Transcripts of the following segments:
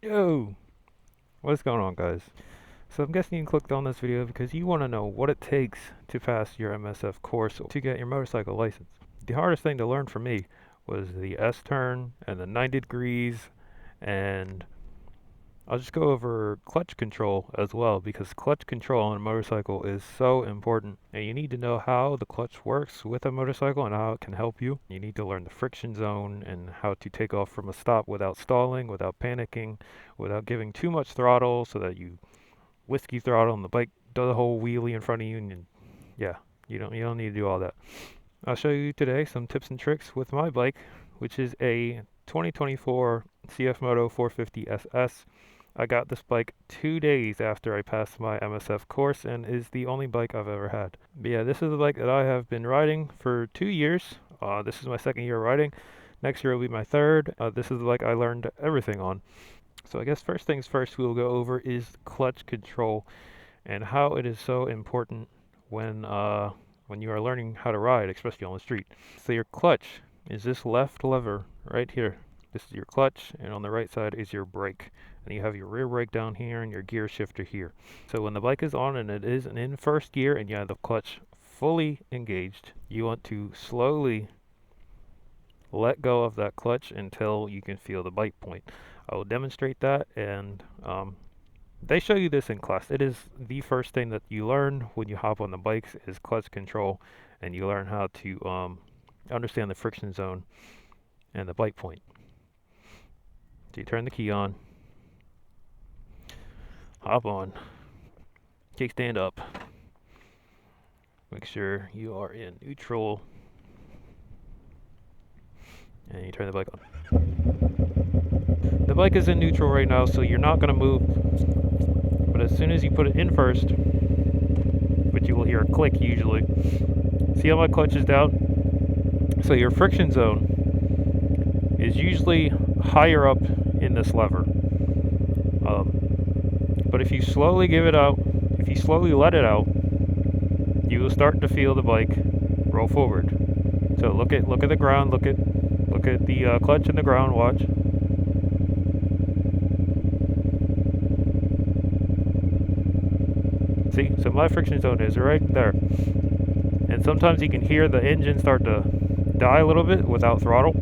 Yo, what's going on, guys? So I'm guessing you clicked on this video because you want to know what it takes to pass your MSF course to get your motorcycle license. The hardest thing to learn for me was the S turn and the 90 degrees, and I'll just go over clutch control as well, because clutch control on a motorcycle is so important, and you need to know how the clutch works with a motorcycle and how it can help you. You need to learn the friction zone and how to take off from a stop without stalling, without panicking, without giving too much throttle so that you whiskey throttle and the bike does a whole wheelie in front of you, and yeah, you don't need to do all that. I'll show you today some tips and tricks with my bike, which is a 2024 CF Moto 450 SS. I got this bike 2 days after I passed my MSF course, and is the only bike I've ever had. But yeah, this is the bike that I have been riding for 2 years. This is my second year riding. Next year will be my third. This is the bike I learned everything on. So I guess first things first we'll go over is clutch control and how it is so important when you are learning how to ride, especially on the street. So your clutch is this left lever right here. This is your clutch, and on the right side is your brake. And you have your rear brake down here and your gear shifter here. So when the bike is on and it is in first gear and you have the clutch fully engaged, you want to slowly let go of that clutch until you can feel the bite point. I will demonstrate that, and they show you this in class. It is the first thing that you learn when you hop on the bikes is clutch control, and you learn how to understand the friction zone and the bite point. So you turn the key on, hop on, kickstand up, make sure you are in neutral, and you turn the bike on. The bike is in neutral right now, so you're not going to move, but as soon as you put it in first, which you will hear a click usually, see how my clutch is down? So your friction zone is usually higher up in this lever. But if you slowly give it out, if you slowly let it out, you will start to feel the bike roll forward. So look at the ground, look at the clutch in the ground, watch. See, so my friction zone is right there. And sometimes you can hear the engine start to die a little bit without throttle.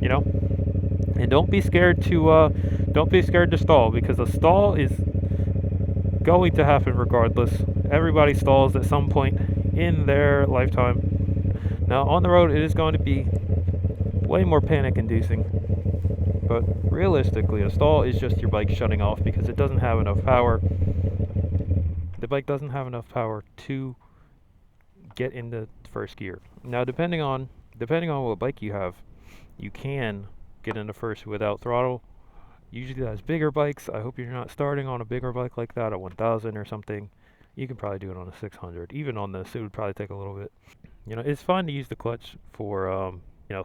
You know? And don't be scared to stall, because a stall is going to happen regardless. Everybody stalls at some point in their lifetime. Now on the road it is going to be way more panic inducing, but realistically a stall is just your bike shutting off because it doesn't have enough power. The bike doesn't have enough power to get into first gear. Now depending on what bike you have, you can get into first without throttle. Usually that's bigger bikes. I hope you're not starting on a bigger bike like that, a 1000 or something. You can probably do it on a 600. Even on this, it would probably take a little bit. You know, it's fun to use the clutch for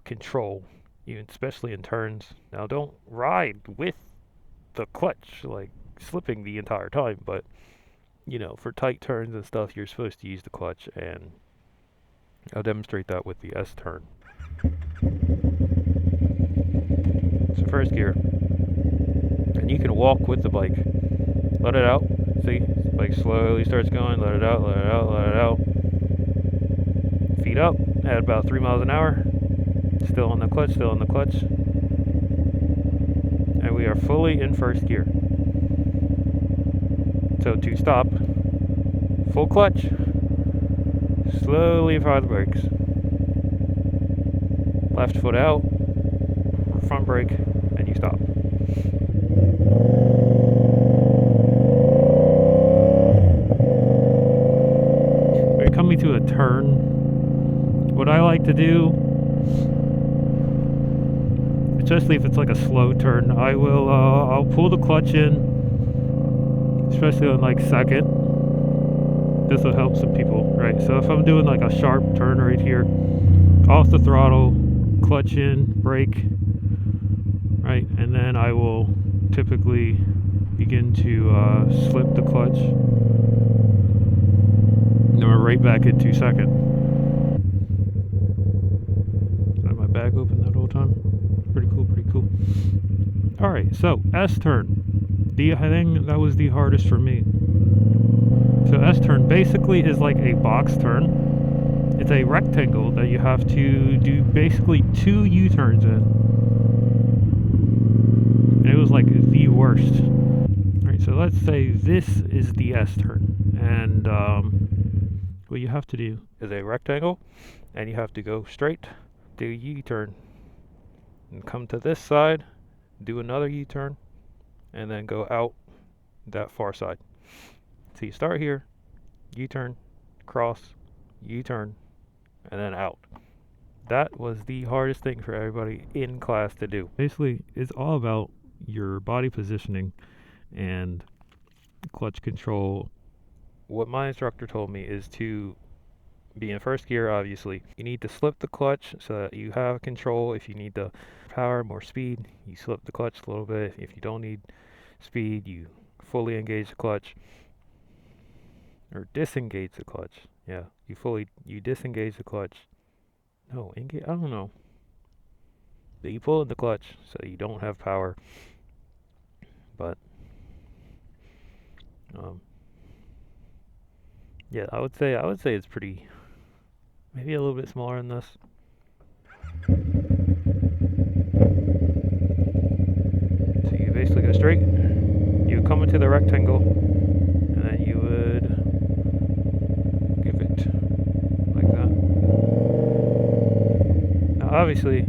control, even especially in turns. Now don't ride with the clutch like slipping the entire time, but for tight turns and stuff, you're supposed to use the clutch, and I'll demonstrate that with the S turn. So first gear, and you can walk with the bike. Let it out. See, the bike slowly starts going. Let it out, let it out, let it out. Feet up at about 3 miles an hour. Still on the clutch, still on the clutch. And we are fully in first gear. So to stop, full clutch, slowly apply the brakes. Left foot out, front brake, and you stop. When you're coming to a turn, what I like to do, especially if it's like a slow turn, I'll pull the clutch in, especially on like second. This will help some people, right? So if I'm doing like a sharp turn right here, off the throttle, clutch in, brake, right? And then I will typically begin to slip the clutch, and then we're right back into second. time. Pretty cool, pretty cool. Alright, so S-turn. I think that was the hardest for me. So S-turn basically is like a box turn. It's a rectangle that you have to do basically 2 U-turns in. And it was like the worst. Alright, so let's say this is the S-turn. And what you have to do is a rectangle, and you have to go straight, do a U-turn, and come to this side, do another U-turn, and then go out that far side. So you start here, U-turn, cross, U-turn, and then out. That was the hardest thing for everybody in class to do. Basically, it's all about your body positioning and clutch control. What my instructor told me is to be in first gear, obviously. You need to slip the clutch so that you have control. If you need the power, more speed, you slip the clutch a little bit. If you don't need speed, you fully engage the clutch. Or disengage the clutch. Yeah, you disengage the clutch. No, engage, I don't know. But you pull in the clutch so you don't have power. But yeah, I would say it's pretty, maybe a little bit smaller than this. So you basically go straight, you come into the rectangle, and then you would give it like that. Now obviously,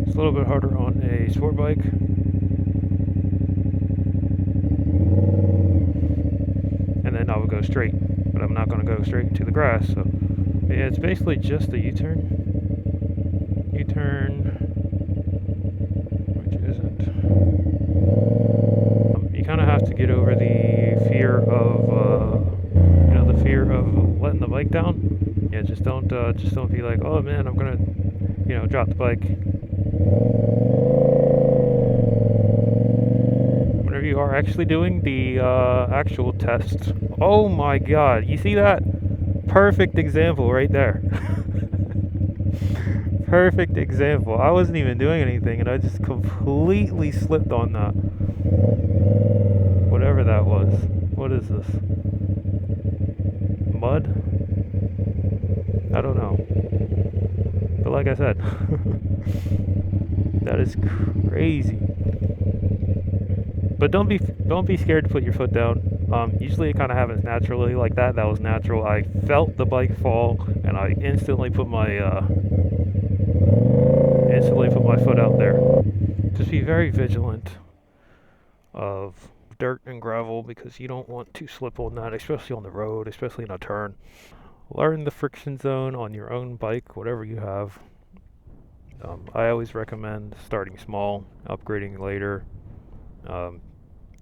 it's a little bit harder on a sport bike. And then I would go straight, but I'm not going to go straight into the grass. So yeah, it's basically just a U-turn. U-turn, which isn't. You kind of have to get over the fear of, the fear of letting the bike down. Yeah, just don't be like, oh man, I'm gonna, drop the bike. Whenever you are actually doing the actual test. Oh my God, you see that? Perfect example right there. Perfect example. I wasn't even doing anything and I just completely slipped on that. Whatever that was. What is this? Mud? I don't know. But like I said, that is crazy. But don't be scared to put your foot down. Usually it kind of happens naturally like that. That was natural. I felt the bike fall and I instantly put my foot out there. Just be very vigilant of dirt and gravel because you don't want to slip on that, especially on the road, especially in a turn. Learn the friction zone on your own bike, whatever you have. I always recommend starting small, upgrading later.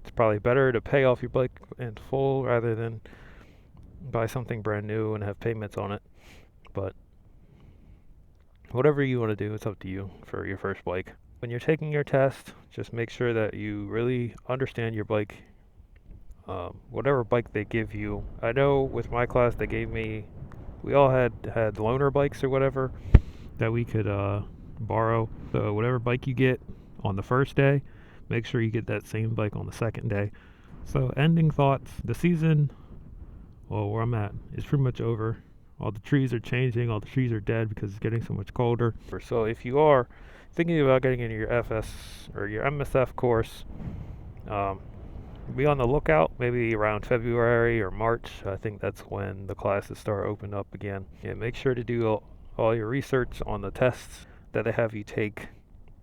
It's probably better to pay off your bike in full rather than buy something brand new and have payments on it. But whatever you want to do, it's up to you for your first bike. When you're taking your test, just make sure that you really understand your bike. Whatever bike they give you. I know with my class they gave me, we all had loaner bikes or whatever that we could borrow. So whatever bike you get on the first day, make sure you get that same bike on the second day. So ending thoughts, the season, well, where I'm at, is pretty much over. All the trees are changing, all the trees are dead because it's getting so much colder. So if you are thinking about getting into your FS or your MSF course, be on the lookout maybe around February or March. I think that's when the classes start opening up again. Yeah, make sure to do all your research on the tests that they have you take.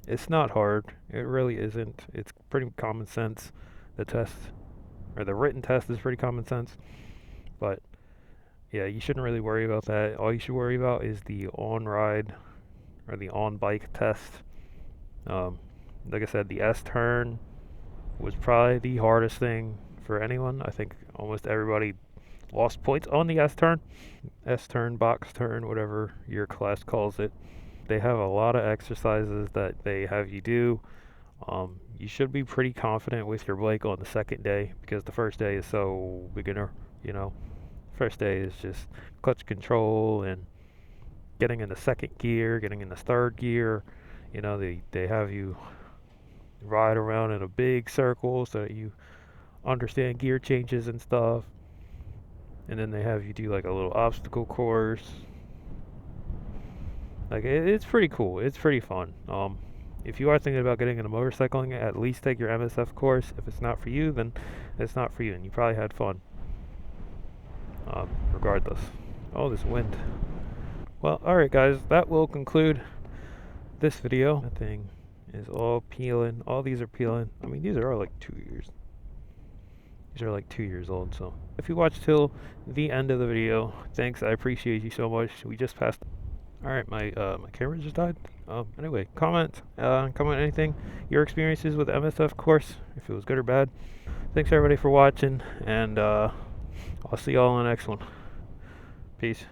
It's not hard. It really isn't. It's pretty common sense. The test, or the written test, is pretty common sense. But yeah, you shouldn't really worry about that. All you should worry about is the on-ride or the on-bike test. Like I said, the S-turn was probably the hardest thing for anyone. I think almost everybody lost points on the S-turn. S-turn, box turn, whatever your class calls it. They have a lot of exercises that they have you do. You should be pretty confident with your bike on the second day because the first day is so beginner, First day is just clutch control and getting in the second gear, getting in the third gear, You know, they have you ride around in a big circle so that you understand gear changes and stuff. And then they have you do like a little obstacle course. Like it's pretty cool. It's pretty fun. If you are thinking about getting into motorcycling, at least take your MSF course. If it's not for you, then it's not for you, and you probably had fun. Regardless. Oh, this wind. Well, alright guys, that will conclude this video. That thing is all peeling. All these are peeling. I mean, these are all like 2 years. These are like 2 years old, so. If you watched till the end of the video, thanks, I appreciate you so much. We just passed. Alright, my camera just died. Anyway, comment anything, your experiences with the MSF course, if it was good or bad. Thanks everybody for watching, and I'll see y'all in the next one. Peace.